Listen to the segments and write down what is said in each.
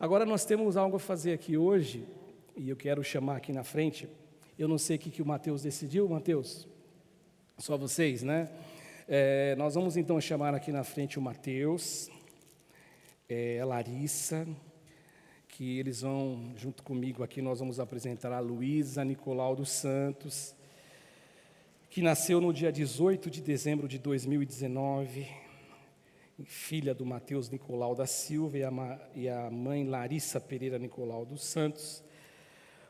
Agora nós temos algo a fazer aqui hoje, e eu quero chamar aqui na frente. Eu não sei o que o Mateus decidiu, Mateus, só vocês, né? Nós vamos então chamar aqui na frente o Mateus, a Larissa, que eles vão, junto comigo aqui, nós vamos apresentar a Luísa Nicolau dos Santos, que nasceu no dia 18 de dezembro de 2019, filha do Mateus Nicolau da Silva e a mãe Larissa Pereira Nicolau dos Santos.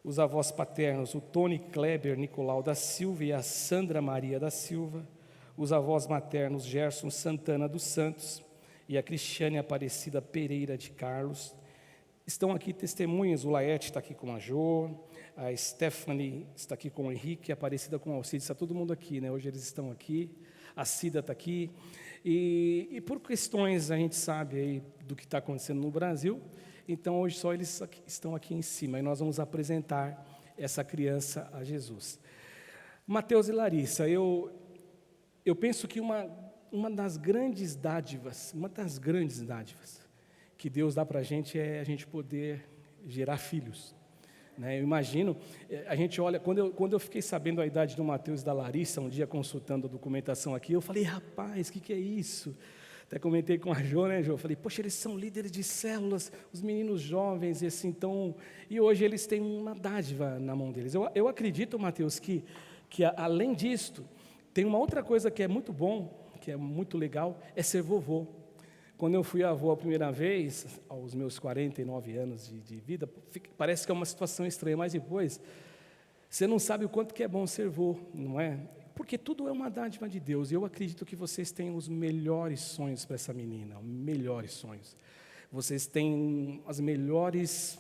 Os avós paternos, o Tony Kleber Nicolau da Silva e a Sandra Maria da Silva. Os avós maternos, Gerson Santana dos Santos e a Cristiane Aparecida Pereira de Carlos. Estão aqui testemunhas, o Laerte está aqui com a Jô, a Stephanie está aqui com o Henrique, a Aparecida com o Alcides, está todo mundo aqui, né? Hoje eles estão aqui, a Cida está aqui. E por questões, a gente sabe aí do que está acontecendo no Brasil, então hoje só eles estão aqui em cima, e nós vamos apresentar essa criança a Jesus. Mateus e Larissa, eu penso que uma das grandes dádivas que Deus dá para a gente é a gente poder gerar filhos, né? Eu imagino, a gente olha, quando eu fiquei sabendo a idade do Mateus e da Larissa, um dia consultando a documentação aqui, eu falei, rapaz, o que é isso? Até comentei com a Jô, né, Jô? Falei, poxa, eles são líderes de células, os meninos jovens, e assim, então, e hoje eles têm uma dádiva na mão deles. Eu acredito, Mateus, que além disto, tem uma outra coisa que é muito bom, que é muito legal, é ser vovô. Quando eu fui avô a primeira vez, aos meus 49 anos de vida, parece que é uma situação estranha, mas depois, você não sabe o quanto que é bom ser vô, não é? Porque tudo é uma dádiva de Deus, e eu acredito que vocês têm os melhores sonhos para essa menina, melhores sonhos. Vocês têm as melhores,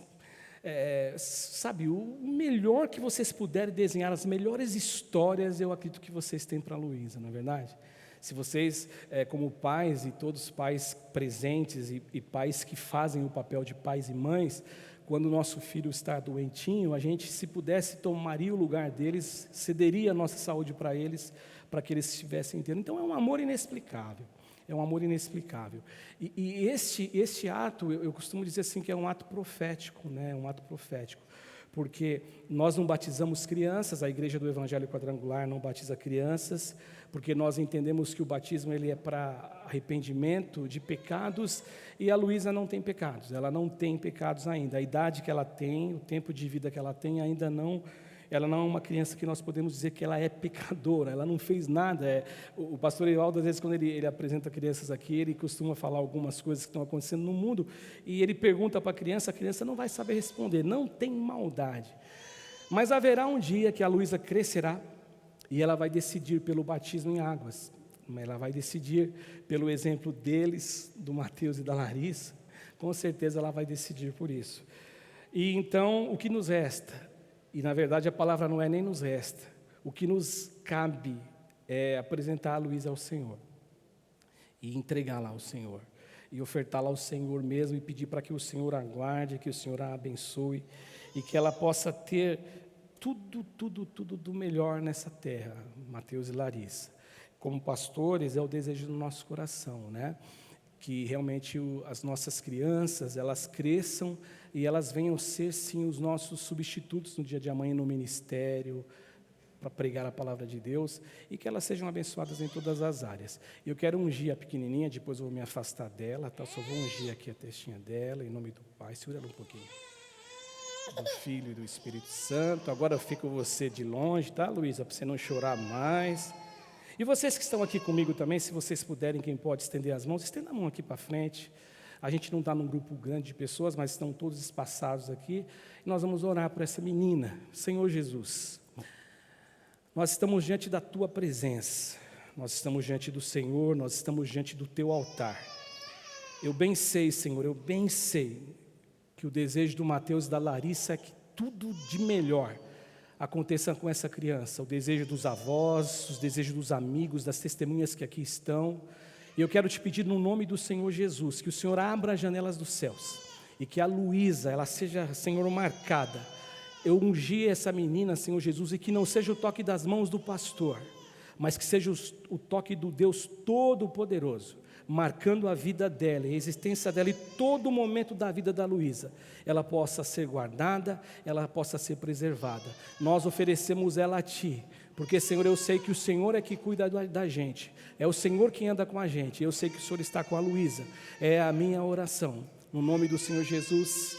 sabe, o melhor que vocês puderem desenhar, as melhores histórias, eu acredito que vocês têm para a Luísa, não é verdade? Se vocês, como pais, e todos os pais presentes, e pais que fazem o papel de pais e mães, quando o nosso filho está doentinho, a gente, se pudesse, tomaria o lugar deles, cederia a nossa saúde para eles, para que eles estivessem inteiros. Então, é um amor inexplicável, E este ato, eu costumo dizer assim, que é um ato profético, né? Um ato profético, porque nós não batizamos crianças, a Igreja do Evangelho Quadrangular não batiza crianças, porque nós entendemos que o batismo ele é para arrependimento de pecados, e a Luísa não tem pecados, ela não tem pecados ainda, a idade que ela tem, o tempo de vida que ela tem, ainda não, ela não é uma criança que nós podemos dizer que ela é pecadora, ela não fez nada. O pastor Evaldo, às vezes, quando ele apresenta crianças aqui, ele costuma falar algumas coisas que estão acontecendo no mundo, e ele pergunta para a criança não vai saber responder, não tem maldade. Mas haverá um dia que a Luísa crescerá, e ela vai decidir pelo batismo em águas, ela vai decidir pelo exemplo deles, do Mateus e da Larissa, com certeza ela vai decidir por isso. E então, o que nos resta, e na verdade a palavra não é nem nos resta, o que nos cabe é apresentar a Luísa ao Senhor, e entregá-la ao Senhor, e ofertá-la ao Senhor mesmo, e pedir para que o Senhor a guarde, que o Senhor a abençoe, e que ela possa ter tudo do melhor nessa terra, Mateus e Larissa. Como pastores, é o desejo do nosso coração, né? Que realmente as nossas crianças, elas cresçam e elas venham ser, sim, os nossos substitutos no dia de amanhã no ministério, para pregar a palavra de Deus, e que elas sejam abençoadas em todas as áreas. Eu quero ungir a pequenininha, depois eu vou me afastar dela, tá? Só vou ungir aqui a testinha dela, em nome do Pai, segura ela um pouquinho. Do Filho e do Espírito Santo. Agora eu fico você de longe, tá, Luísa, para você não chorar mais. E vocês que estão aqui comigo também, se vocês puderem, quem pode estender as mãos, estenda a mão aqui para frente. A gente não está num grupo grande de pessoas, mas estão todos espaçados aqui. E nós vamos orar por essa menina. Senhor Jesus, nós estamos diante da Tua presença, nós estamos diante do Senhor, nós estamos diante do Teu altar. Eu bem sei, Senhor, eu bem sei que o desejo do Mateus e da Larissa é que tudo de melhor aconteça com essa criança, o desejo dos avós, os desejos dos amigos, das testemunhas que aqui estão. E eu quero te pedir no nome do Senhor Jesus, que o Senhor abra as janelas dos céus, e que a Luísa, ela seja, Senhor, marcada. Eu ungi essa menina, Senhor Jesus, e que não seja o toque das mãos do pastor, mas que seja o toque do Deus Todo-Poderoso, marcando a vida dela, a existência dela e todo momento da vida da Luísa, ela possa ser guardada, ela possa ser preservada. Nós oferecemos ela a Ti, porque, Senhor, eu sei que o Senhor é que cuida da gente, é o Senhor quem anda com a gente, eu sei que o Senhor está com a Luísa, é a minha oração, no nome do Senhor Jesus,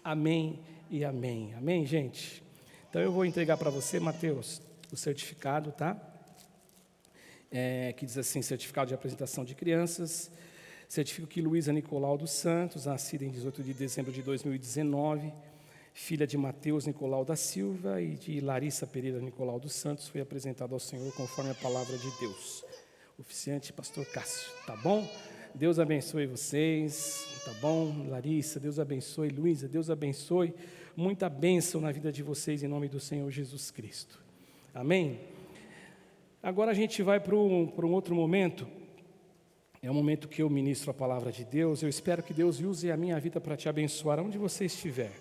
amém e amém. Amém, gente? Então eu vou entregar para você, Mateus, o certificado, tá? Que diz assim, certificado de apresentação de crianças, certifico que Luísa Nicolau dos Santos, nascida em 18 de dezembro de 2019, filha de Mateus Nicolau da Silva e de Larissa Pereira Nicolau dos Santos, foi apresentada ao Senhor conforme a palavra de Deus. Oficiante, pastor Cássio, tá bom? Deus abençoe vocês, tá bom? Larissa, Deus abençoe. Luísa, Deus abençoe. Muita bênção na vida de vocês, em nome do Senhor Jesus Cristo. Amém? Agora a gente vai para um outro momento. É um momento que eu ministro a palavra de Deus. Eu espero que Deus use a minha vida para te abençoar, onde você estiver.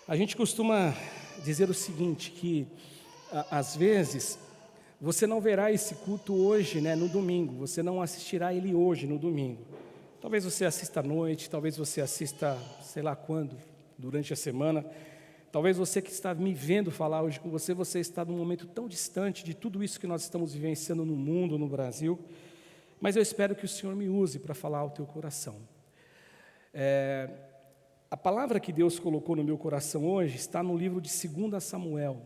A gente costuma dizer o seguinte, que às vezes você não verá esse culto hoje, né, no domingo. Você não assistirá ele hoje, no domingo. Talvez você assista à noite, talvez você assista, sei lá quando, durante a semana. Talvez você que está me vendo falar hoje com você, você está num momento tão distante de tudo isso que nós estamos vivenciando no mundo, no Brasil. Mas eu espero que o Senhor me use para falar ao teu coração. A palavra que Deus colocou no meu coração hoje está no livro de 2 Samuel,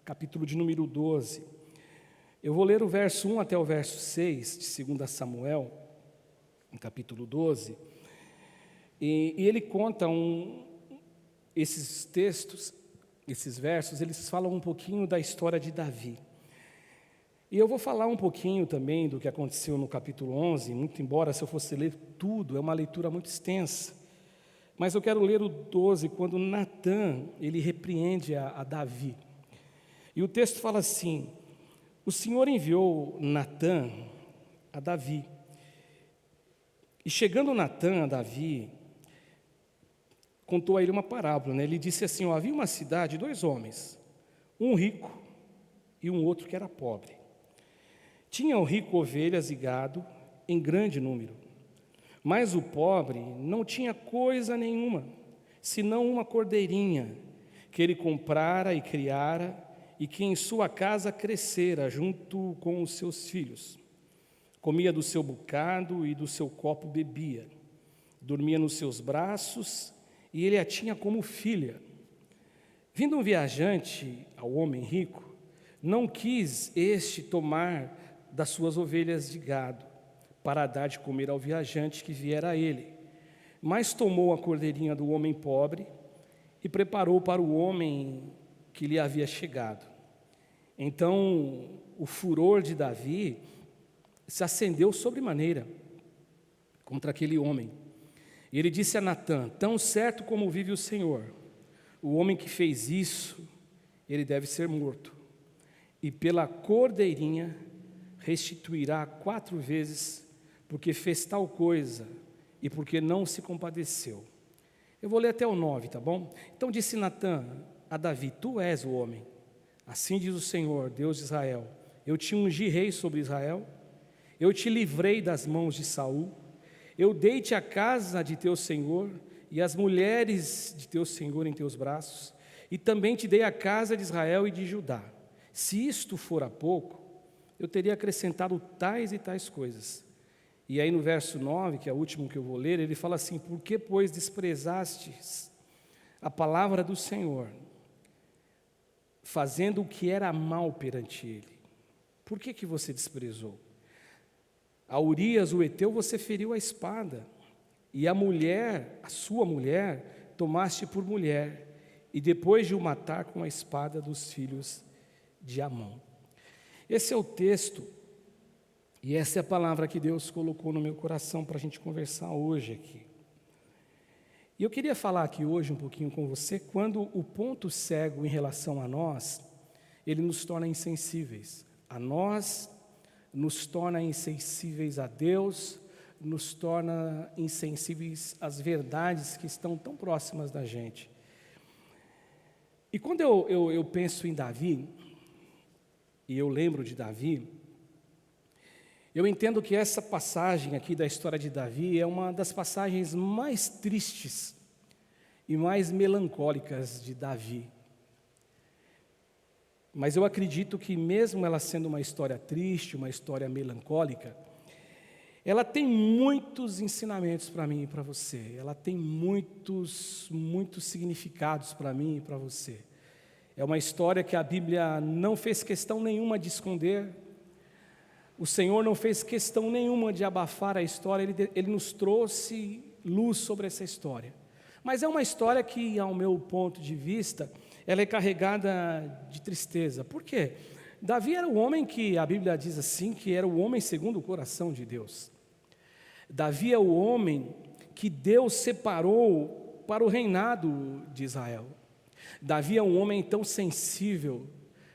capítulo de número 12. Eu vou ler o verso 1 até o verso 6 de 2 Samuel, no capítulo 12. E ele conta esses textos, esses versos, eles falam um pouquinho da história de Davi. E eu vou falar um pouquinho também do que aconteceu no capítulo 11, muito embora se eu fosse ler tudo, é uma leitura muito extensa. Mas eu quero ler o 12, quando Natã, ele repreende a Davi. E o texto fala assim: o Senhor enviou Natã a Davi. E chegando Natã a Davi, contou a ele uma parábola, né? Ele disse assim, havia uma cidade, 2 homens, um rico e um outro que era pobre. Tinha o rico ovelhas e gado em grande número, mas o pobre não tinha coisa nenhuma, senão uma cordeirinha, que ele comprara e criara, e que em sua casa crescera, junto com os seus filhos. Comia do seu bocado e do seu copo bebia, dormia nos seus braços, e ele a tinha como filha. Vindo um viajante ao homem rico, não quis este tomar das suas ovelhas de gado, para dar de comer ao viajante que viera a ele, mas tomou a cordeirinha do homem pobre e preparou para o homem que lhe havia chegado. Então o furor de Davi se acendeu sobremaneira contra aquele homem. E ele disse a Natã: tão certo como vive o Senhor, o homem que fez isso, ele deve ser morto, e pela cordeirinha restituirá 4 vezes, porque fez tal coisa e porque não se compadeceu. Eu vou ler até o 9, tá bom? Então disse Natã a Davi: tu és o homem, assim diz o Senhor, Deus de Israel, eu te ungi rei sobre Israel, eu te livrei das mãos de Saul, eu dei-te a casa de teu senhor e as mulheres de teu senhor em teus braços, e também te dei a casa de Israel e de Judá. Se isto fora pouco, eu teria acrescentado tais e tais coisas. E aí no verso 9, que é o último que eu vou ler, ele fala assim: por que, pois, desprezastes a palavra do Senhor, fazendo o que era mal perante ele? Por que você desprezou? A Urias, o heteu, você feriu a espada, e a mulher, a sua mulher, tomaste por mulher, e depois de o matar com a espada dos filhos de Amon. Esse é o texto, e essa é a palavra que Deus colocou no meu coração para a gente conversar hoje aqui. E eu queria falar aqui hoje um pouquinho com você, quando o ponto cego em relação a nós, ele nos torna insensíveis. A nós, nos torna insensíveis a Deus, nos torna insensíveis às verdades que estão tão próximas da gente. E quando eu penso em Davi, e eu lembro de Davi, Eu entendo que essa passagem aqui da história de Davi é uma das passagens mais tristes e mais melancólicas de Davi. Mas eu acredito que mesmo ela sendo uma história triste, uma história melancólica, ela tem muitos ensinamentos para mim e para você. Ela tem muitos significados para mim e para você. É uma história que a Bíblia não fez questão nenhuma de esconder. O Senhor não fez questão nenhuma de abafar a história. Ele nos trouxe luz sobre essa história. Mas é uma história que, ao meu ponto de vista, ela é carregada de tristeza. Por quê? Davi era o homem que, a Bíblia diz assim, que era o homem segundo o coração de Deus. Davi é o homem que Deus separou para o reinado de Israel. Davi é um homem tão sensível.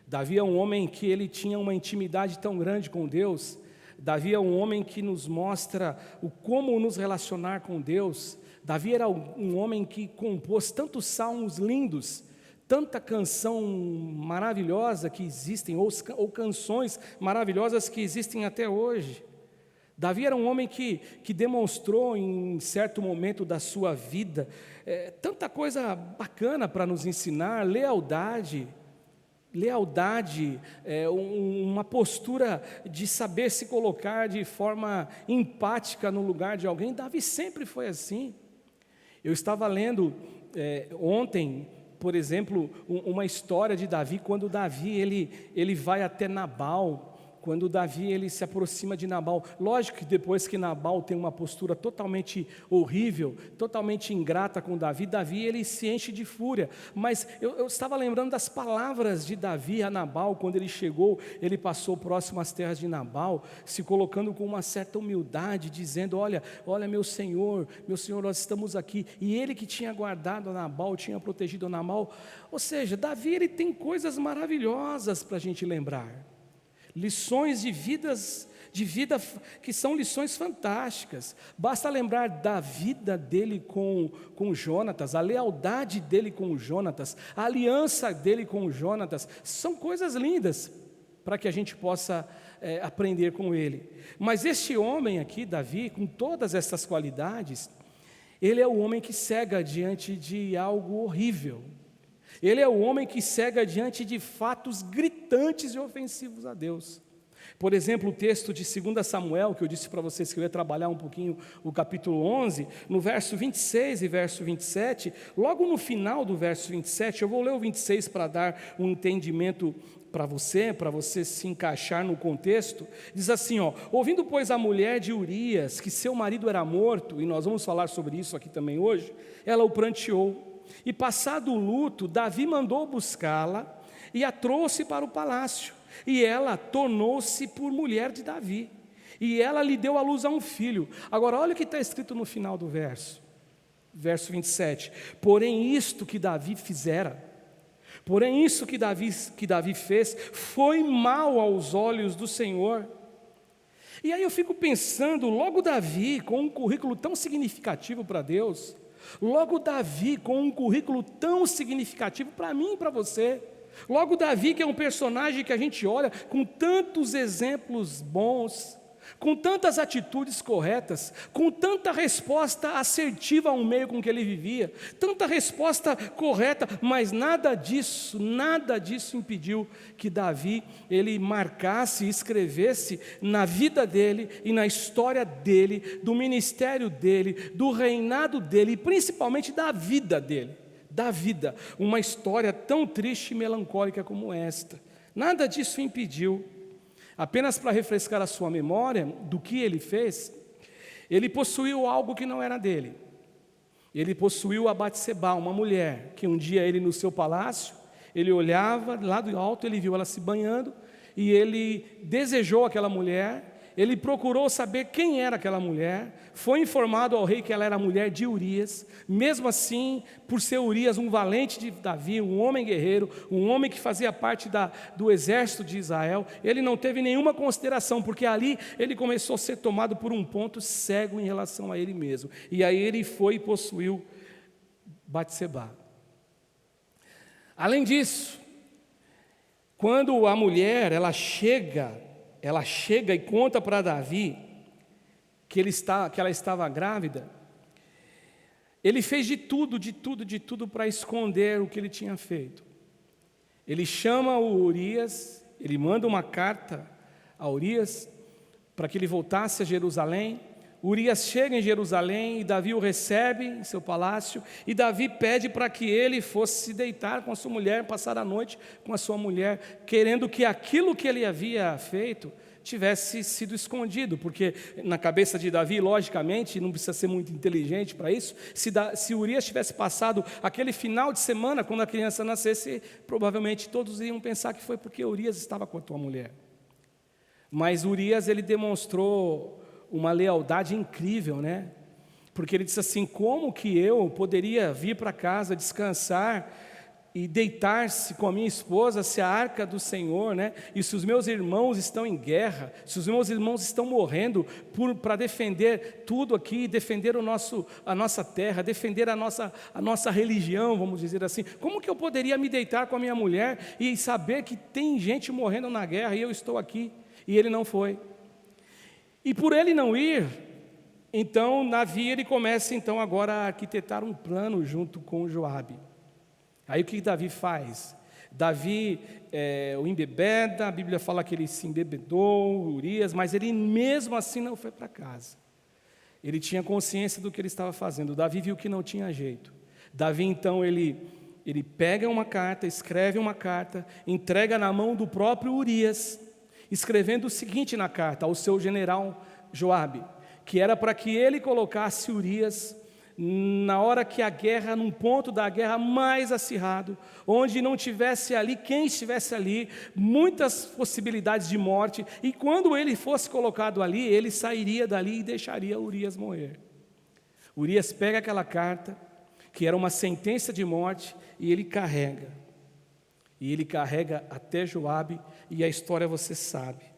Davi é um homem que ele tinha uma intimidade tão grande com Deus. Davi é um homem que nos mostra como nos relacionar com Deus. Davi era um homem que compôs tantos salmos lindos, tanta canção maravilhosa que existem, ou canções maravilhosas que existem até hoje. Davi era um homem que demonstrou em certo momento da sua vida tanta coisa bacana para nos ensinar, lealdade, uma postura de saber se colocar de forma empática no lugar de alguém. Davi sempre foi assim. Eu estava lendo ontem, por exemplo, uma história de Davi, quando Davi ele vai até Nabal. Quando Davi ele se aproxima de Nabal, lógico que depois que Nabal tem uma postura totalmente horrível, totalmente ingrata com Davi, Davi ele se enche de fúria. Mas eu estava lembrando das palavras de Davi a Nabal, quando ele chegou, ele passou próximo às terras de Nabal, se colocando com uma certa humildade, dizendo: olha meu senhor, nós estamos aqui. E ele que tinha guardado a Nabal, tinha protegido a Nabal. Ou seja, Davi ele tem coisas maravilhosas para a gente lembrar. Lições de vida que são lições fantásticas. Basta lembrar da vida dele com Jonatas, a lealdade dele com Jonatas, a aliança dele com Jonatas. São coisas lindas para que a gente possa aprender com ele. Mas este homem aqui, Davi, com todas essas qualidades, ele é o homem que cega diante de algo horrível. Ele é o homem que cega diante de fatos gritantes e ofensivos a Deus. Por exemplo, o texto de 2 Samuel, que eu disse para vocês que eu ia trabalhar um pouquinho o capítulo 11, no verso 26 e verso 27, logo no final do verso 27, eu vou ler o 26 para dar um entendimento para você se encaixar no contexto. Diz assim, ouvindo pois a mulher de Urias, que seu marido era morto, e nós vamos falar sobre isso aqui também hoje, ela o pranteou. E passado o luto, Davi mandou buscá-la e a trouxe para o palácio. E ela tornou-se por mulher de Davi. E ela lhe deu à luz a um filho. Agora olha o que está escrito no final do verso 27. Porém isto que Davi fez, foi mal aos olhos do Senhor. E aí eu fico pensando, logo Davi, com um currículo tão significativo para Deus, logo Davi com um currículo tão significativo para mim e para você, logo Davi que é um personagem que a gente olha com tantos exemplos bons, com tantas atitudes corretas, com tanta resposta assertiva ao meio com que ele vivia, tanta resposta correta, mas nada disso impediu que Davi, ele marcasse, escrevesse na vida dele e na história dele, do ministério dele, do reinado dele e principalmente da vida dele, uma história tão triste e melancólica como esta. Nada disso impediu. Apenas para refrescar a sua memória do que ele fez, ele possuiu algo que não era dele. Ele possuiu a Batseba, uma mulher, que um dia ele no seu palácio, ele olhava lá do alto, ele viu ela se banhando, e ele desejou aquela mulher, ele procurou saber quem era aquela mulher, foi informado ao rei que ela era a mulher de Urias. Mesmo assim, por ser Urias um valente de Davi, um homem guerreiro, um homem que fazia parte do exército de Israel, ele não teve nenhuma consideração, porque ali ele começou a ser tomado por um ponto cego em relação a ele mesmo, e aí ele foi e possuiu Batseba. Além disso, quando a mulher ela chega ela chega e conta para Davi que ela estava grávida, ele fez de tudo para esconder o que ele tinha feito. Ele chama o Urias, ele manda uma carta a Urias para que ele voltasse a Jerusalém. Urias chega em Jerusalém e Davi o recebe em seu palácio, e Davi pede para que ele fosse se deitar com a sua mulher, passar a noite com a sua mulher, querendo que aquilo que ele havia feito tivesse sido escondido, porque na cabeça de Davi, logicamente, não precisa ser muito inteligente para isso, se Urias tivesse passado aquele final de semana, quando a criança nascesse, provavelmente todos iam pensar que foi porque Urias estava com a tua mulher. Mas Urias, ele demonstrou uma lealdade incrível, né? Porque ele disse assim: como que eu poderia vir para casa descansar e deitar-se com a minha esposa, se a arca do Senhor, né? E se os meus irmãos estão em guerra, se os meus irmãos estão morrendo para defender tudo aqui, defender a nossa terra, defender a nossa religião, vamos dizer assim, como que eu poderia me deitar com a minha mulher e saber que tem gente morrendo na guerra e eu estou aqui? E ele não foi. E por ele não ir, então Davi, ele começa então agora a arquitetar um plano junto com Joabe. Aí o que Davi faz? Davi o embebeda, a Bíblia fala que ele se embebedou, Urias, mas ele mesmo assim não foi para casa. Ele tinha consciência do que ele estava fazendo. Davi viu que não tinha jeito. Davi então ele pega uma carta, escreve uma carta, entrega na mão do próprio Urias, escrevendo o seguinte na carta ao seu general Joabe, que era para que ele colocasse Urias na hora que a guerra, num ponto da guerra mais acirrado, onde não tivesse ali, quem estivesse ali, muitas possibilidades de morte, e quando ele fosse colocado ali, ele sairia dali e deixaria Urias morrer. Urias pega aquela carta, que era uma sentença de morte, e ele carrega até Joabe, e a história você sabe.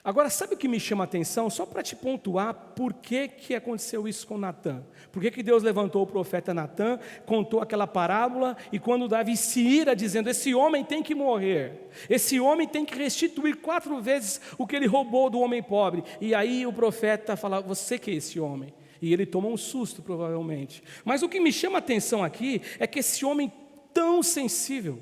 Agora, sabe o que me chama a atenção? Só para te pontuar por que aconteceu isso com Natã. Por que Deus levantou o profeta Natã, contou aquela parábola, e quando Davi se ira dizendo: esse homem tem que morrer, esse homem tem que restituir 4 vezes o que ele roubou do homem pobre. E aí o profeta fala: você que é esse homem? E ele toma um susto provavelmente. Mas o que me chama a atenção aqui é que esse homem tão sensível,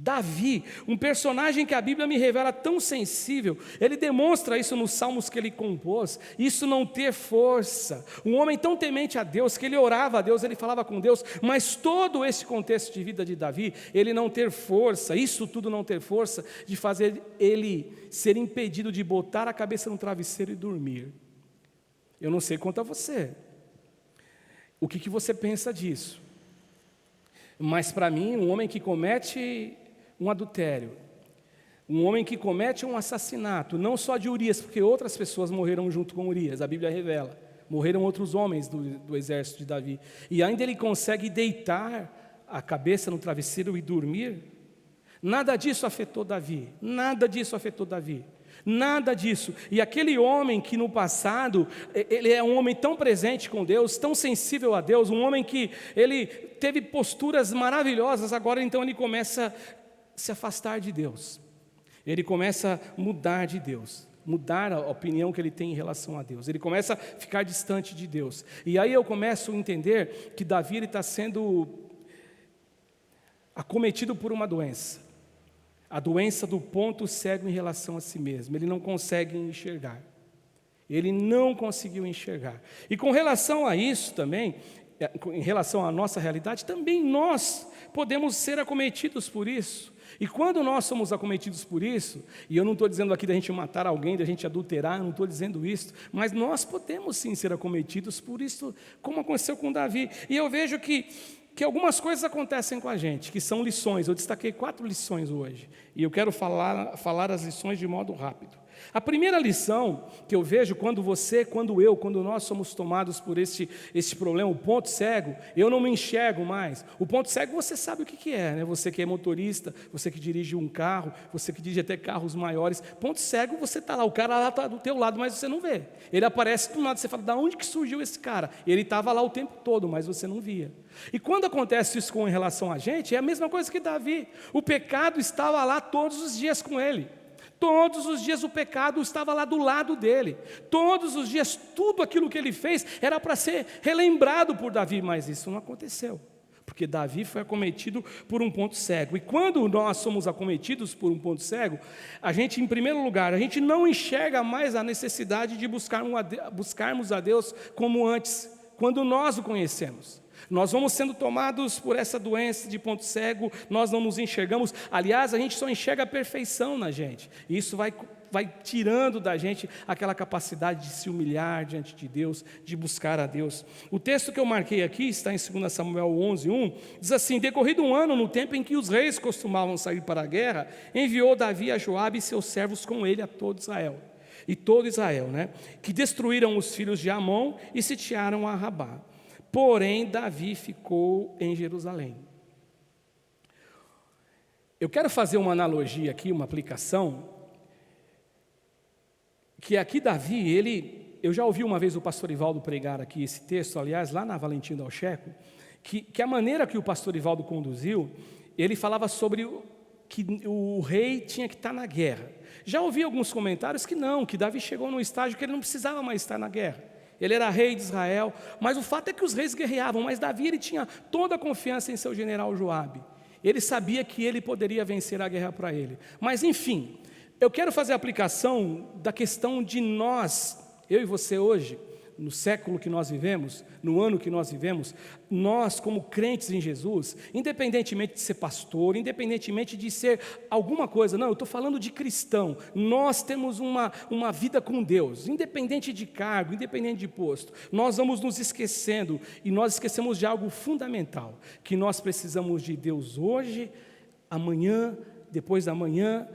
Davi, um personagem que a Bíblia me revela tão sensível, ele demonstra isso nos salmos que ele compôs, isso não ter força, um homem tão temente a Deus, que ele orava a Deus, ele falava com Deus, mas todo esse contexto de vida de Davi, ele não ter força, isso tudo não ter força, de fazer ele ser impedido de botar a cabeça no travesseiro e dormir. Eu não sei quanto a você, o que você pensa disso? Mas para mim, um homem que comete um adultério, um homem que comete um assassinato, não só de Urias, porque outras pessoas morreram junto com Urias, a Bíblia revela, morreram outros homens do exército de Davi, e ainda ele consegue deitar a cabeça no travesseiro e dormir. Nada disso afetou Davi, nada disso afetou Davi. Nada disso. E aquele homem que no passado, ele é um homem tão presente com Deus, tão sensível a Deus, um homem que ele teve posturas maravilhosas, agora então ele começa a se afastar de Deus. Ele começa a mudar de Deus, mudar a opinião que ele tem em relação a Deus. Ele começa a ficar distante de Deus. E aí eu começo a entender que Davi está sendo acometido por uma doença. A doença do ponto cego em relação a si mesmo. Ele não consegue enxergar. Ele não conseguiu enxergar. E com relação a isso também, em relação à nossa realidade, também nós podemos ser acometidos por isso. E quando nós somos acometidos por isso, e eu não estou dizendo aqui da gente matar alguém, da gente adulterar, eu não estou dizendo isso, mas nós podemos sim ser acometidos por isso, como aconteceu com Davi. E eu vejo que algumas coisas acontecem com a gente, que são lições. Eu destaquei 4 lições hoje, e eu quero falar as lições de modo rápido. A primeira lição que eu vejo quando nós somos tomados por este problema, o ponto cego, eu não me enxergo mais. O ponto cego você sabe o que é, né? Você que é motorista, você que dirige um carro, você que dirige até carros maiores. Ponto cego, você está lá, o cara lá está do teu lado, mas você não vê. Ele aparece do lado, você fala: da onde que surgiu esse cara? Ele estava lá o tempo todo, mas você não via. E quando acontece isso com relação a gente, é a mesma coisa que Davi. O pecado estava lá todos os dias com ele. Todos os dias o pecado estava lá do lado dele. Todos os dias tudo aquilo que ele fez era para ser relembrado por Davi, mas isso não aconteceu. Porque Davi foi acometido por um ponto cego. E quando nós somos acometidos por um ponto cego, a gente, em primeiro lugar, a gente não enxerga mais a necessidade de buscarmos a Deus como antes, quando nós o conhecemos. Nós vamos sendo tomados por essa doença de ponto cego, nós não nos enxergamos. Aliás, a gente só enxerga a perfeição na gente. E isso vai tirando da gente aquela capacidade de se humilhar diante de Deus, de buscar a Deus. O texto que eu marquei aqui, está em 2 Samuel 11:1, diz assim: decorrido um ano, no tempo em que os reis costumavam sair para a guerra, enviou Davi a Joabe e seus servos com ele a todo Israel. E todo Israel, que destruíram os filhos de Amon e sitiaram a Rabá. Porém, Davi ficou em Jerusalém. Eu quero fazer uma analogia aqui, uma aplicação, que aqui Davi, eu já ouvi uma vez o pastor Ivaldo pregar aqui esse texto, aliás, lá na Valentim Dalcheco, que a maneira que o pastor Ivaldo conduziu, ele falava sobre que o rei tinha que estar na guerra. Já ouvi alguns comentários que não, que Davi chegou num estágio que ele não precisava mais estar na guerra. Ele era rei de Israel, mas o fato é que os reis guerreavam, mas Davi ele tinha toda a confiança em seu general Joabe. Ele sabia que ele poderia vencer a guerra para ele. Mas enfim, eu quero fazer a aplicação da questão de nós, eu e você hoje, no século que nós vivemos, no ano que nós vivemos, nós como crentes em Jesus, independentemente de ser pastor, independentemente de ser alguma coisa, não, eu estou falando de cristão, nós temos uma vida com Deus, independente de cargo, independente de posto, nós vamos nos esquecendo, e nós esquecemos de algo fundamental, que nós precisamos de Deus hoje, amanhã, depois da manhã,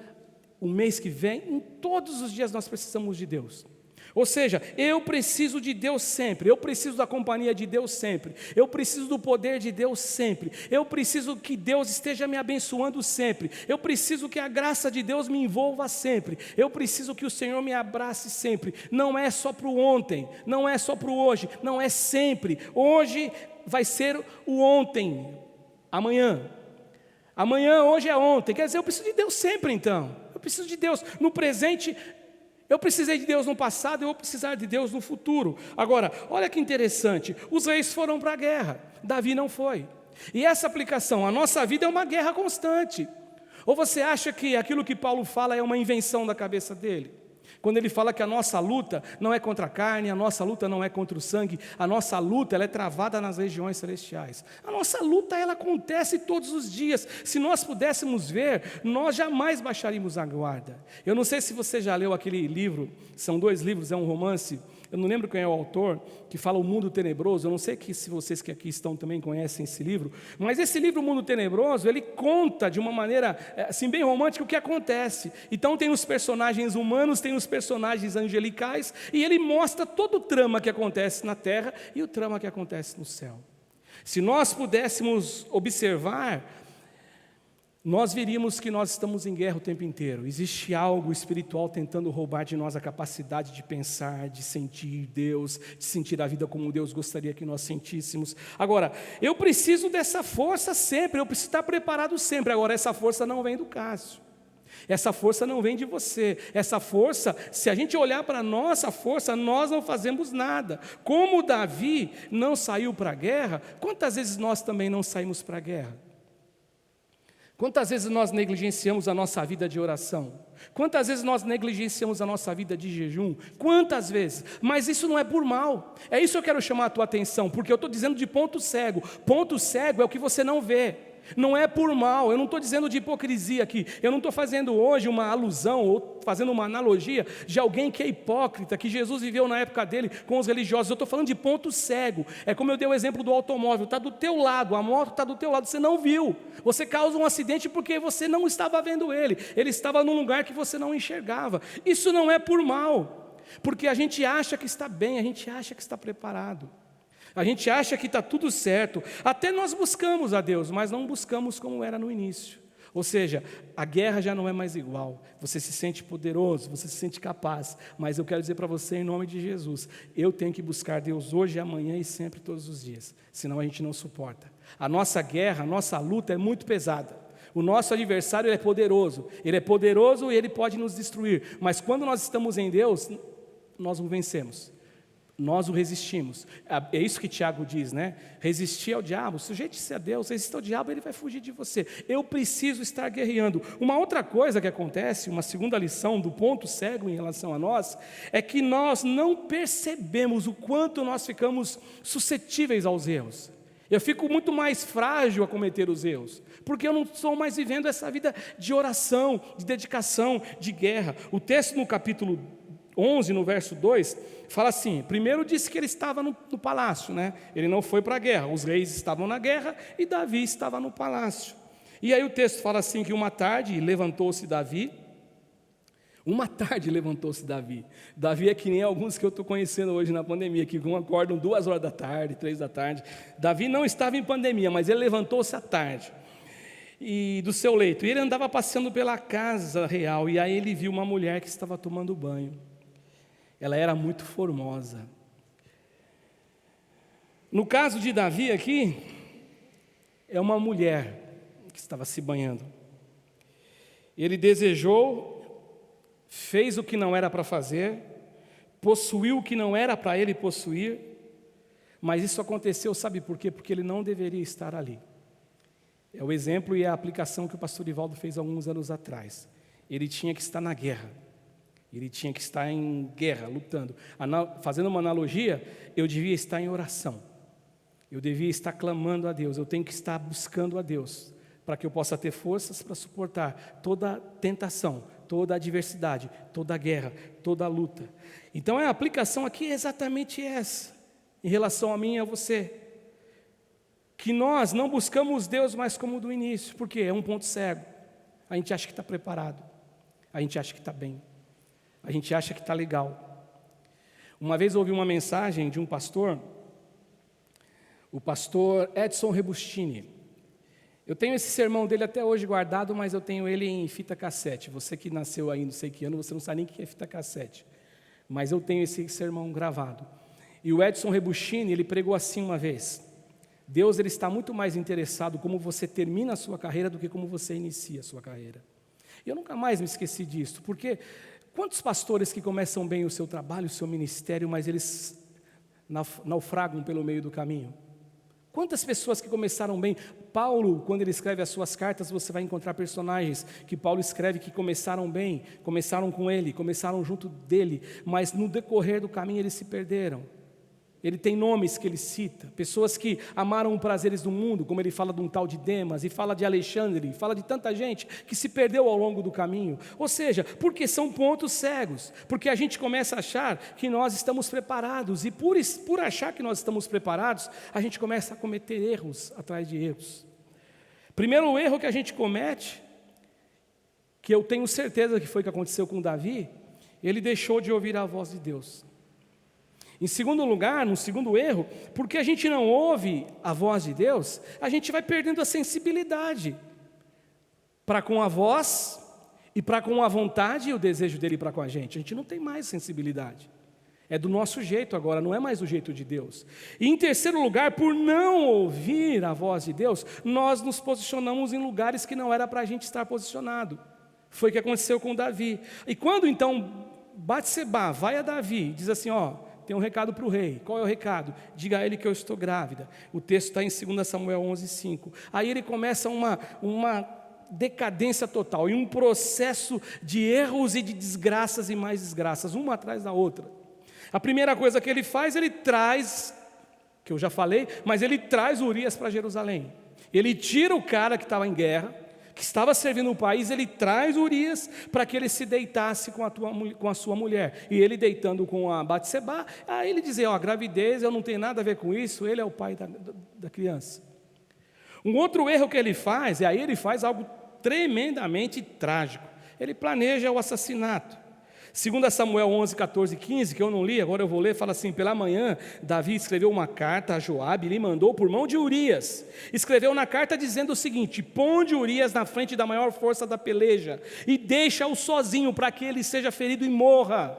o mês que vem, em todos os dias nós precisamos de Deus. Ou seja, eu preciso de Deus sempre, eu preciso da companhia de Deus sempre, eu preciso do poder de Deus sempre, eu preciso que Deus esteja me abençoando sempre, eu preciso que a graça de Deus me envolva sempre, eu preciso que o Senhor me abrace sempre. Não é só para o ontem, não é só para o hoje, não é sempre. Hoje vai ser o ontem, amanhã, hoje é ontem, quer dizer, eu preciso de Deus sempre então, eu preciso de Deus no presente. Eu precisei de Deus no passado, eu vou precisar de Deus no futuro. Agora, olha que interessante, os reis foram para a guerra, Davi não foi. E essa aplicação, a nossa vida é uma guerra constante. Ou você acha que aquilo que Paulo fala é uma invenção da cabeça dele? Quando ele fala que a nossa luta não é contra a carne, a nossa luta não é contra o sangue, a nossa luta ela é travada nas regiões celestiais. A nossa luta ela acontece todos os dias. Se nós pudéssemos ver, nós jamais baixaríamos a guarda. Eu não sei se você já leu aquele livro, são 2 livros, é um romance, eu não lembro quem é o autor, que fala O Mundo Tenebroso. Eu não sei se vocês que aqui estão também conhecem esse livro, mas esse livro, O Mundo Tenebroso, ele conta de uma maneira assim, bem romântica o que acontece. Então tem os personagens humanos, tem os personagens angelicais, e ele mostra todo o trama que acontece na terra e o trama que acontece no céu. Se nós pudéssemos observar, nós veríamos que nós estamos em guerra o tempo inteiro. Existe algo espiritual tentando roubar de nós a capacidade de pensar, de sentir Deus, de sentir a vida como Deus gostaria que nós sentíssemos. Agora, eu preciso dessa força sempre, eu preciso estar preparado sempre. Agora, essa força não vem do Cássio, essa força não vem de você. Essa força, se a gente olhar para a nossa força, nós não fazemos nada. Como Davi não saiu para a guerra, quantas vezes nós também não saímos para a guerra? Quantas vezes nós negligenciamos a nossa vida de oração? Quantas vezes nós negligenciamos a nossa vida de jejum? Quantas vezes? Mas isso não é por mal. É isso que eu quero chamar a tua atenção, porque eu estou dizendo de ponto cego. Ponto cego é o que você não vê. Não é por mal, eu não estou dizendo de hipocrisia aqui, eu não estou fazendo hoje uma alusão ou fazendo uma analogia de alguém que é hipócrita, que Jesus viveu na época dele com os religiosos. Eu estou falando de ponto cego. É como eu dei o exemplo do automóvel, está do teu lado, a moto está do teu lado, você não viu, você causa um acidente porque você não estava vendo ele estava num lugar que você não enxergava. Isso não é por mal, porque a gente acha que está bem, a gente acha que está preparado. A gente acha que está tudo certo, até nós buscamos a Deus, mas não buscamos como era no início. Ou seja, a guerra já não é mais igual, você se sente poderoso, você se sente capaz, mas eu quero dizer para você em nome de Jesus, eu tenho que buscar Deus hoje, amanhã e sempre todos os dias, senão a gente não suporta. A nossa guerra, a nossa luta é muito pesada, O nosso adversário ele é poderoso e ele pode nos destruir, mas quando nós estamos em Deus, nós o vencemos, nós o resistimos. É isso que Tiago diz, né? Resistir ao diabo, sujeite-se a Deus, resista ao diabo, ele vai fugir de você. Eu preciso estar guerreando. Uma outra coisa que acontece, uma segunda lição do ponto cego em relação a nós, é que nós não percebemos o quanto nós ficamos suscetíveis aos erros. Eu fico muito mais frágil a cometer os erros, porque eu não estou mais vivendo essa vida de oração, de dedicação, de guerra. O texto no capítulo 11, no verso 2, fala assim, primeiro disse que ele estava no palácio, né? Ele não foi para a guerra, os reis estavam na guerra e Davi estava no palácio. E aí o texto fala assim, que uma tarde levantou-se Davi. Davi é que nem alguns que eu estou conhecendo hoje na pandemia, que acordam 2 horas da tarde, 3 da tarde. Davi não estava em pandemia, mas ele levantou-se à tarde e do seu leito, e ele andava passeando pela casa real, e aí ele viu uma mulher que estava tomando banho. Ela era muito formosa. No caso de Davi aqui, é uma mulher que estava se banhando. Ele desejou, fez o que não era para fazer, possuiu o que não era para ele possuir, mas isso aconteceu, sabe por quê? Porque ele não deveria estar ali. É o exemplo e a aplicação que o pastor Ivaldo fez alguns anos atrás. Ele tinha que estar na guerra. Ele tinha que estar em guerra, lutando. Fazendo uma analogia, eu devia estar em oração. Eu devia estar clamando a Deus. Eu tenho que estar buscando a Deus, para que eu possa ter forças para suportar toda tentação, toda adversidade, toda guerra, toda luta. Então a aplicação aqui é exatamente essa, em relação a mim e a você. Que nós não buscamos Deus mais como do início, porque é um ponto cego. A gente acha que está preparado, a gente acha que está bem, a gente acha que está legal. Uma vez eu ouvi uma mensagem de um pastor, o pastor Edson Rebustini. Eu tenho esse sermão dele até hoje guardado, mas eu tenho ele em fita cassete. Você que nasceu aí não sei que ano, você não sabe nem o que é fita cassete. Mas eu tenho esse sermão gravado. E o Edson Rebustini, ele pregou assim uma vez: Deus ele está muito mais interessado como você termina a sua carreira do que como você inicia a sua carreira. E eu nunca mais me esqueci disso, porque quantos pastores que começam bem o seu trabalho, o seu ministério, mas eles naufragam pelo meio do caminho? Quantas pessoas que começaram bem? Paulo, quando ele escreve as suas cartas, você vai encontrar personagens que Paulo escreve que começaram bem, começaram com ele, começaram junto dele, mas no decorrer do caminho eles se perderam. Ele tem nomes que ele cita, pessoas que amaram os prazeres do mundo, como ele fala de um tal de Demas, e fala de Alexandre, e fala de tanta gente que se perdeu ao longo do caminho. Ou seja, porque são pontos cegos, porque a gente começa a achar que nós estamos preparados, e por achar que nós estamos preparados, a gente começa a cometer erros atrás de erros. Primeiro erro que a gente comete, que eu tenho certeza que foi o que aconteceu com Davi, ele deixou de ouvir a voz de Deus. Em segundo lugar, no segundo erro, porque a gente não ouve a voz de Deus, a gente vai perdendo a sensibilidade para com a voz e para com a vontade e o desejo dele para com a gente não tem mais sensibilidade. É do nosso jeito agora, não é mais o jeito de Deus. E em terceiro lugar, por não ouvir a voz de Deus, nós nos posicionamos em lugares que não era para a gente estar posicionado. Foi o que aconteceu com Davi. E quando então Batseba vai a Davi e diz assim, tem um recado para o rei. Qual é o recado? Diga a ele que eu estou grávida. O texto está em 2 Samuel 11:5. Aí ele começa uma decadência total, e um processo de erros e de desgraças e mais desgraças, uma atrás da outra. A primeira coisa que ele faz, ele traz, que eu já falei, mas ele traz Urias para Jerusalém. Ele tira o cara que estava em guerra, que estava servindo o país, ele traz Urias para que ele se deitasse com a sua mulher. E ele deitando com a Batseba, aí ele dizia, a gravidez, eu não tenho nada a ver com isso, ele é o pai da criança. Um outro erro que ele faz, e aí ele faz algo tremendamente trágico. Ele planeja o assassinato. 2 Samuel 11, 14 e 15, que eu não li, agora eu vou ler, fala assim, pela manhã, Davi escreveu uma carta a Joabe, e lhe mandou por mão de Urias. Escreveu na carta dizendo o seguinte, ponde Urias na frente da maior força da peleja, e deixa-o sozinho, para que ele seja ferido e morra.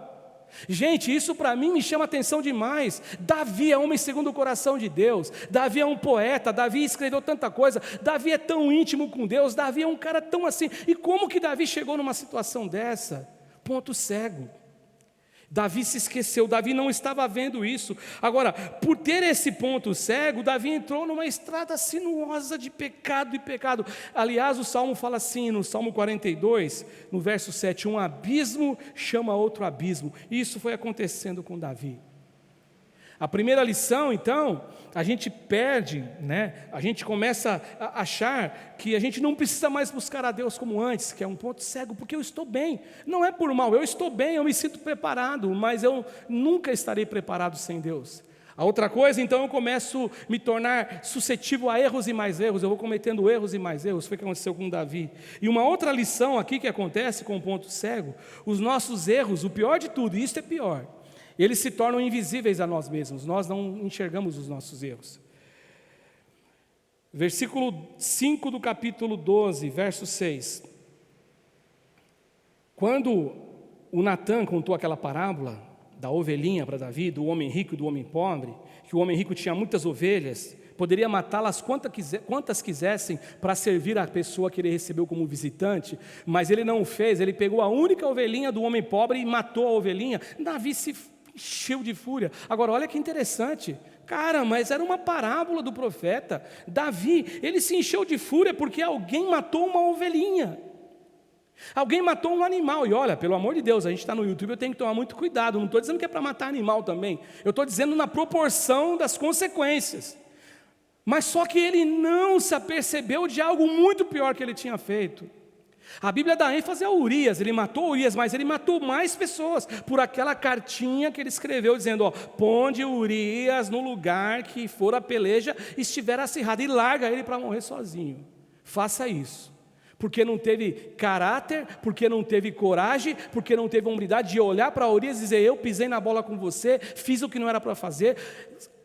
Gente, isso para mim me chama atenção demais. Davi é homem segundo o coração de Deus. Davi é um poeta, Davi escreveu tanta coisa. Davi é tão íntimo com Deus, Davi é um cara tão assim. E como que Davi chegou numa situação dessa? Ponto cego. Davi se esqueceu, Davi não estava vendo isso. Agora, por ter esse ponto cego, Davi entrou numa estrada sinuosa de pecado e pecado. Aliás, o Salmo fala assim, no Salmo 42, no verso 7, um abismo chama outro abismo. E isso foi acontecendo com Davi. A primeira lição, então, a gente perde, a gente começa a achar que a gente não precisa mais buscar a Deus como antes, que é um ponto cego, porque eu estou bem. Não é por mal, eu estou bem, eu me sinto preparado, mas eu nunca estarei preparado sem Deus. A outra coisa, então, eu começo a me tornar suscetível a erros e mais erros, eu vou cometendo erros e mais erros, foi o que aconteceu com Davi. E uma outra lição aqui que acontece com o ponto cego, os nossos erros, o pior de tudo, e isso é pior, eles se tornam invisíveis a nós mesmos, nós não enxergamos os nossos erros. Versículo 5 do capítulo 12, verso 6. Quando o Natã contou aquela parábola da ovelhinha para Davi, do homem rico e do homem pobre, que o homem rico tinha muitas ovelhas, poderia matá-las quantas quisessem para servir a pessoa que ele recebeu como visitante, mas ele não o fez, ele pegou a única ovelhinha do homem pobre e matou a ovelhinha. Davi se encheu de fúria. Agora, olha que interessante. Cara, mas era uma parábola do profeta. Davi, ele se encheu de fúria porque alguém matou uma ovelhinha. Alguém matou um animal. E olha, pelo amor de Deus, a gente está no YouTube, eu tenho que tomar muito cuidado. Não estou dizendo que é para matar animal também. Eu estou dizendo na proporção das consequências. Mas só que ele não se apercebeu de algo muito pior que ele tinha feito. A Bíblia dá ênfase a Urias, ele matou Urias, mas ele matou mais pessoas por aquela cartinha que ele escreveu dizendo, ponde Urias no lugar que for a peleja estiver acirrado e larga ele para morrer sozinho. Faça isso, porque não teve caráter, porque não teve coragem, porque não teve hombridade de olhar para Urias e dizer, eu pisei na bola com você, fiz o que não era para fazer,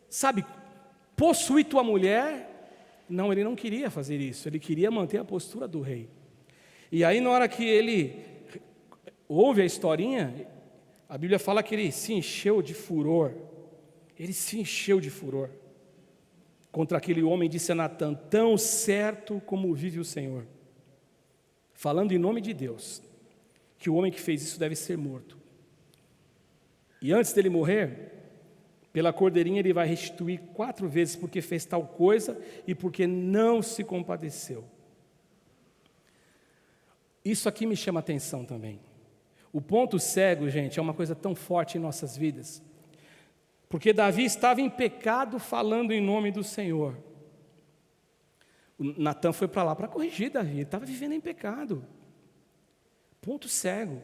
sabe, possui tua mulher. Não, ele não queria fazer isso, ele queria manter a postura do rei. E aí, na hora que ele ouve a historinha, a Bíblia fala que ele se encheu de furor. Ele se encheu de furor contra aquele homem, disse a Natã, tão certo como vive o Senhor, falando em nome de Deus, que o homem que fez isso deve ser morto. E antes dele morrer, pela cordeirinha ele vai restituir 4 vezes, porque fez tal coisa e porque não se compadeceu. Isso aqui me chama atenção também. O ponto cego, gente, é uma coisa tão forte em nossas vidas. Porque Davi estava em pecado falando em nome do Senhor. O Natã foi para lá para corrigir Davi, ele estava vivendo em pecado. Ponto cego.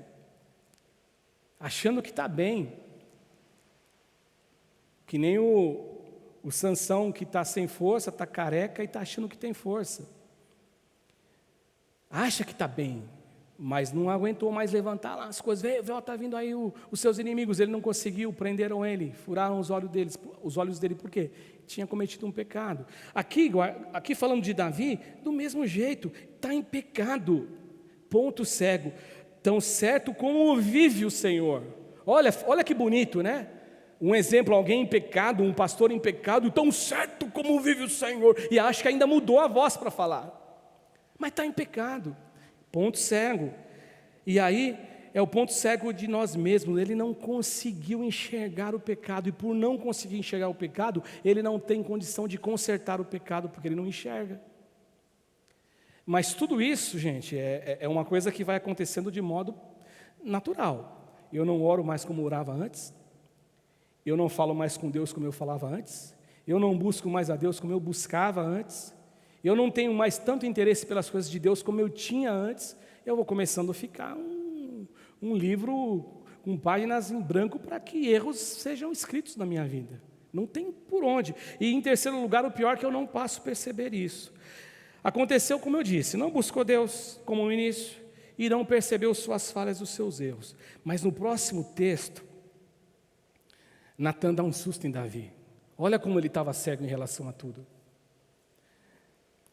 Achando que está bem. Que nem o Sansão que está sem força, está careca e está achando que tem força. Acha que está bem, mas não aguentou mais levantar lá as coisas. Está vindo aí os seus inimigos. Ele não conseguiu, prenderam ele, furaram os olhos dele, por quê? Tinha cometido um pecado. Aqui falando de Davi, do mesmo jeito, está em pecado, ponto cego, tão certo como vive o Senhor. Olha que bonito, né? Um exemplo, alguém em pecado, um pastor em pecado, tão certo como vive o Senhor, e acho que ainda mudou a voz para falar. Mas está em pecado, ponto cego. E aí é o ponto cego de nós mesmos, ele não conseguiu enxergar o pecado, e por não conseguir enxergar o pecado, ele não tem condição de consertar o pecado, porque ele não enxerga. Mas tudo isso, gente, é uma coisa que vai acontecendo de modo natural. Eu não oro mais como orava antes, eu não falo mais com Deus como eu falava antes, eu não busco mais a Deus como eu buscava antes, eu não tenho mais tanto interesse pelas coisas de Deus como eu tinha antes, eu vou começando a ficar um livro com páginas em branco para que erros sejam escritos na minha vida. Não tem por onde. E em terceiro lugar, o pior é que eu não passo a perceber isso. Aconteceu como eu disse, não buscou Deus como no início e não percebeu suas falhas, os seus erros. Mas no próximo texto, Natã dá um susto em Davi. Olha como ele estava cego em relação a tudo.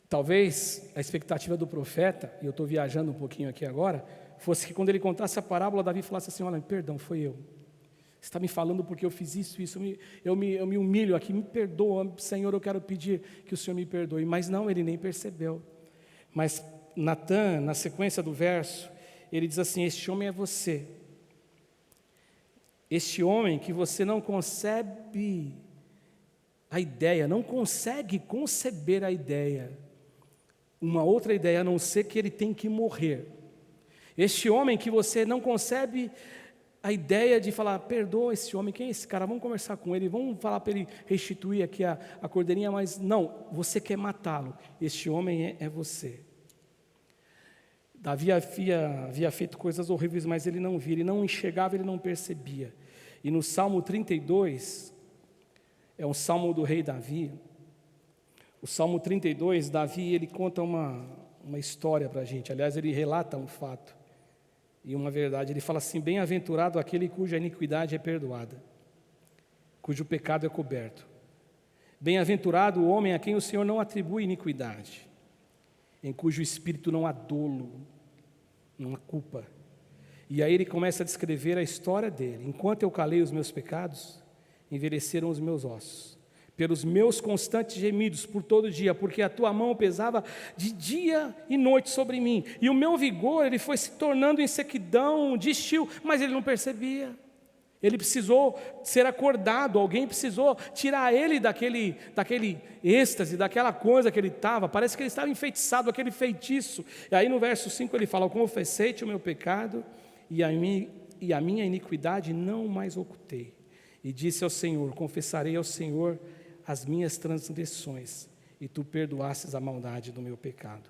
Talvez a expectativa do profeta, e eu estou viajando um pouquinho aqui agora, fosse que quando ele contasse a parábola, Davi falasse assim, olha, perdão, foi eu. Você está me falando porque eu fiz isso, eu me humilho aqui, me perdoa, Senhor, eu quero pedir que o Senhor me perdoe. Mas não, ele nem percebeu. Mas Natan, na sequência do verso, ele diz assim: este homem é você. Este homem que você não concebe a ideia, não consegue conceber a ideia, uma outra ideia, a não ser que ele tem que morrer. Este homem que você não concebe a ideia de falar, perdoa esse homem, quem é esse cara? Vamos conversar com ele, vamos falar para ele restituir aqui a cordeirinha, mas não, você quer matá-lo. Este homem é você. Davi havia feito coisas horríveis, mas ele não via, ele não enxergava, ele não percebia. E no Salmo 32, é um salmo do rei Davi. O Salmo 32, Davi, ele conta uma história para a gente. Aliás, ele relata um fato e uma verdade. Ele fala assim: bem-aventurado aquele cuja iniquidade é perdoada, cujo pecado é coberto. Bem-aventurado o homem a quem o Senhor não atribui iniquidade, em cujo espírito não há dolo, não há culpa. E aí ele começa a descrever a história dele. Enquanto eu calei os meus pecados, envelheceram os meus ossos, pelos meus constantes gemidos por todo dia, porque a tua mão pesava de dia e noite sobre mim, e o meu vigor ele foi se tornando em sequidão de estio, mas ele não percebia. Ele precisou ser acordado, alguém precisou tirar ele daquele êxtase, daquela coisa que ele estava. Parece que ele estava enfeitiçado, aquele feitiço. E aí no verso 5 ele fala: confessei-te o meu pecado e a minha iniquidade não mais ocultei. E disse ao Senhor: confessarei ao Senhor as minhas transgressões, e tu perdoastes a maldade do meu pecado.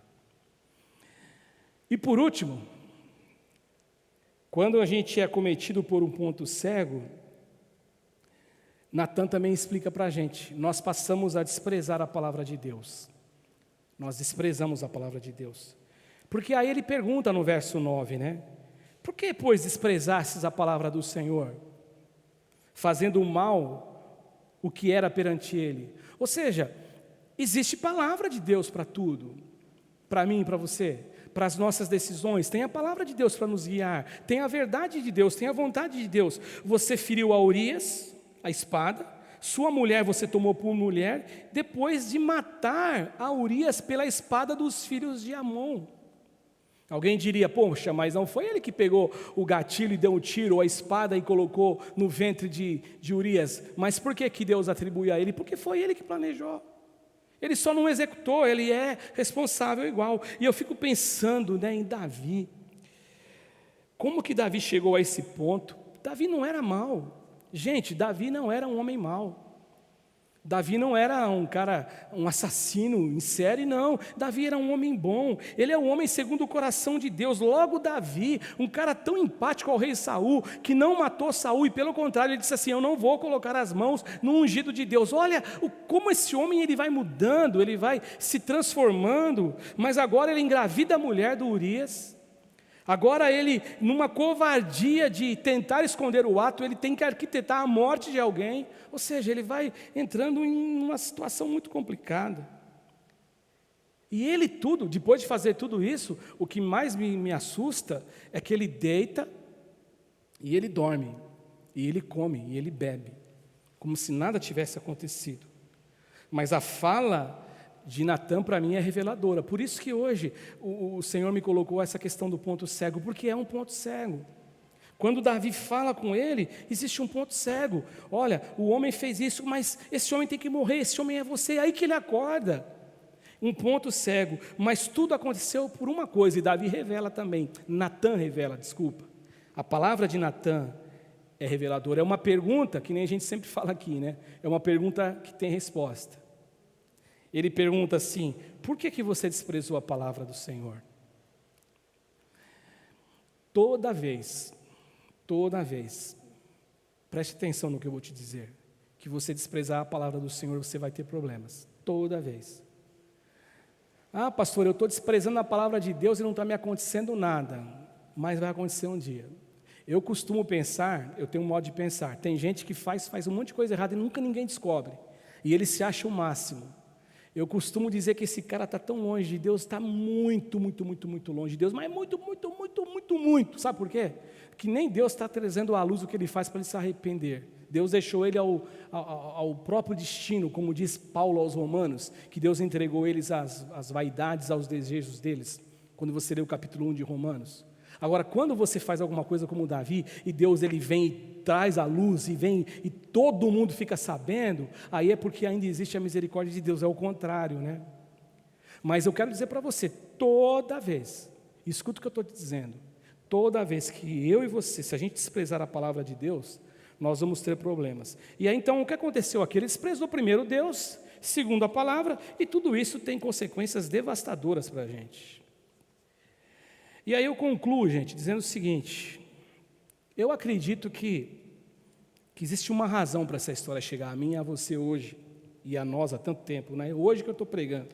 E por último, quando a gente é cometido por um ponto cego, Natan também explica para a gente, nós passamos a desprezar a palavra de Deus. Nós desprezamos a palavra de Deus. Porque aí ele pergunta no verso 9, né? Por que, pois, desprezastes a palavra do Senhor, fazendo o mal o que era perante Ele? Ou seja, existe palavra de Deus para tudo, para mim e para você, para as nossas decisões. Tem a palavra de Deus para nos guiar, tem a verdade de Deus, tem a vontade de Deus. Você feriu a Urias, a espada, sua mulher você tomou por mulher, depois de matar a Urias pela espada dos filhos de Amon. Alguém diria: poxa, mas não foi ele que pegou o gatilho e deu um tiro, ou a espada, e colocou no ventre de Urias. Mas por que Deus atribui a ele? Porque foi ele que planejou. Ele só não executou, ele é responsável igual. E eu fico pensando, né, em Davi. Como que Davi chegou a esse ponto? Davi não era mau. Gente, Davi não era um homem mau. Davi não era um cara, um assassino em série, não. Davi era um homem bom. Ele é um homem segundo o coração de Deus. Logo Davi, um cara tão empático ao rei Saul, que não matou Saul, e pelo contrário, ele disse assim: eu não vou colocar as mãos no ungido de Deus. Olha como esse homem ele vai mudando, ele vai se transformando. Mas agora ele engravida a mulher do Urias. Agora ele, numa covardia de tentar esconder o ato, ele tem que arquitetar a morte de alguém. Ou seja, ele vai entrando em uma situação muito complicada. E ele depois de fazer tudo isso, o que mais me assusta é que ele deita e ele dorme, e ele come, e ele bebe, como se nada tivesse acontecido. Mas a fala de Natan para mim é reveladora. Por isso que hoje o Senhor me colocou essa questão do ponto cego, porque é um ponto cego. Quando Davi fala com ele, existe um ponto cego. Olha, o homem fez isso, mas esse homem tem que morrer, esse homem é você. É aí que ele acorda. Um ponto cego. Mas tudo aconteceu por uma coisa, e Davi revela também. Natan revela, desculpa. A palavra de Natan é reveladora. É uma pergunta, que nem a gente sempre fala aqui, né? É uma pergunta que tem resposta. Ele pergunta assim: por que você desprezou a palavra do Senhor? Toda vez, preste atenção no que eu vou te dizer, que você desprezar a palavra do Senhor, você vai ter problemas, toda vez. Ah, pastor, eu estou desprezando a palavra de Deus e não está me acontecendo nada, mas vai acontecer um dia. Eu costumo pensar, eu tenho um modo de pensar, tem gente que faz um monte de coisa errada e nunca ninguém descobre, e ele se acha o máximo. Eu costumo dizer que esse cara está tão longe de Deus, está muito, muito, muito, muito longe de Deus, mas muito, muito, muito, muito, muito. Sabe por quê? Porque nem Deus está trazendo à luz o que ele faz para ele se arrepender. Deus deixou ele ao próprio destino, como diz Paulo aos Romanos, que Deus entregou eles às vaidades, aos desejos deles, quando você lê o capítulo 1 de Romanos. Agora, quando você faz alguma coisa como Davi, e Deus ele vem e traz a luz, e vem e todo mundo fica sabendo, aí é porque ainda existe a misericórdia de Deus, é o contrário, né? Mas eu quero dizer para você, toda vez, escuta o que eu estou te dizendo, toda vez que eu e você, se a gente desprezar a palavra de Deus, nós vamos ter problemas. E aí então o que aconteceu aqui? Ele desprezou primeiro Deus, segundo a palavra, e tudo isso tem consequências devastadoras para a gente. E aí eu concluo, gente, dizendo o seguinte: eu acredito que existe uma razão para essa história chegar a mim e a você hoje, e a nós há tanto tempo, né? Hoje que eu estou pregando.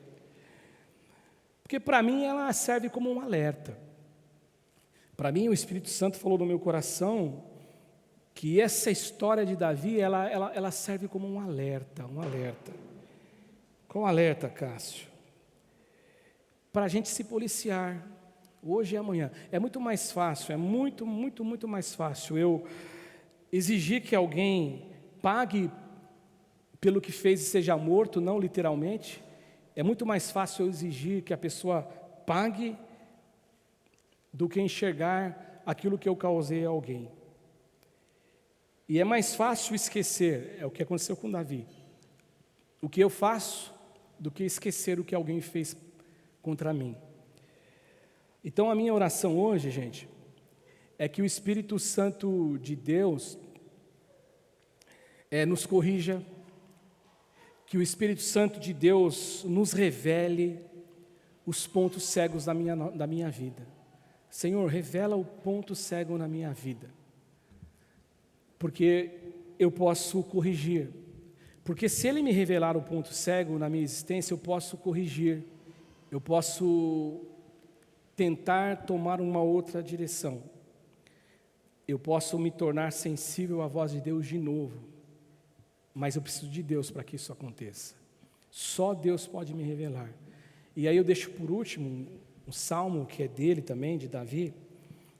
Porque para mim ela serve como um alerta. Para mim o Espírito Santo falou no meu coração que essa história de Davi, ela serve como um alerta, um alerta. Qual alerta, Cássio? Para a gente se policiar, hoje e amanhã. É muito mais fácil, é muito, muito, muito mais fácil eu exigir que alguém pague pelo que fez e seja morto, não literalmente. É muito mais fácil eu exigir que a pessoa pague do que enxergar aquilo que eu causei a alguém. E é mais fácil esquecer, é o que aconteceu com Davi, o que eu faço, do que esquecer o que alguém fez contra mim. Então a minha oração hoje, gente, é que o Espírito Santo de Deus nos corrija, que o Espírito Santo de Deus nos revele os pontos cegos da minha vida. Senhor, revela o ponto cego na minha vida, porque eu posso corrigir, porque se Ele me revelar o ponto cego na minha existência, eu posso corrigir, eu posso tentar tomar uma outra direção, eu posso me tornar sensível à voz de Deus de novo, mas eu preciso de Deus para que isso aconteça, só Deus pode me revelar. E aí eu deixo por último um salmo que é dele também, de Davi,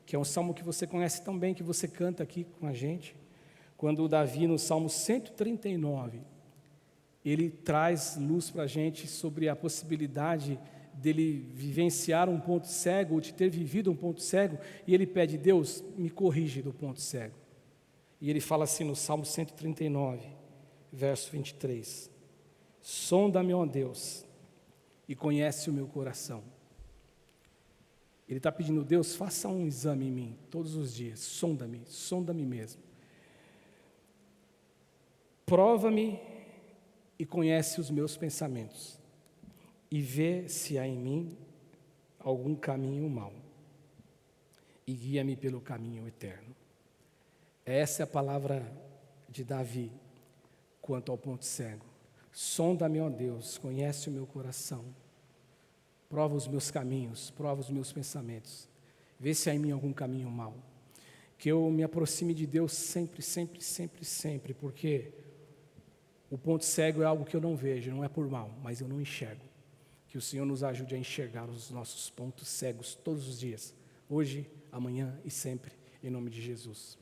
que é um salmo que você conhece tão bem, que você canta aqui com a gente, quando Davi no Salmo 139, ele traz luz para a gente sobre a possibilidade dele vivenciar um ponto cego, ou de ter vivido um ponto cego, e ele pede: Deus, me corrige do ponto cego. E ele fala assim no Salmo 139, verso 23, sonda-me, ó Deus, e conhece o meu coração. Ele está pedindo: Deus, faça um exame em mim, todos os dias, sonda-me mesmo. Prova-me e conhece os meus pensamentos, e vê se há em mim algum caminho mau, e guia-me pelo caminho eterno. Essa é a palavra de Davi quanto ao ponto cego. Sonda-me, ó Deus, conhece o meu coração, prova os meus caminhos, prova os meus pensamentos, vê se há em mim algum caminho mau. Que eu me aproxime de Deus sempre, sempre, sempre, sempre, porque o ponto cego é algo que eu não vejo, não é por mal, mas eu não enxergo. Que o Senhor nos ajude a enxergar os nossos pontos cegos todos os dias, hoje, amanhã e sempre, em nome de Jesus.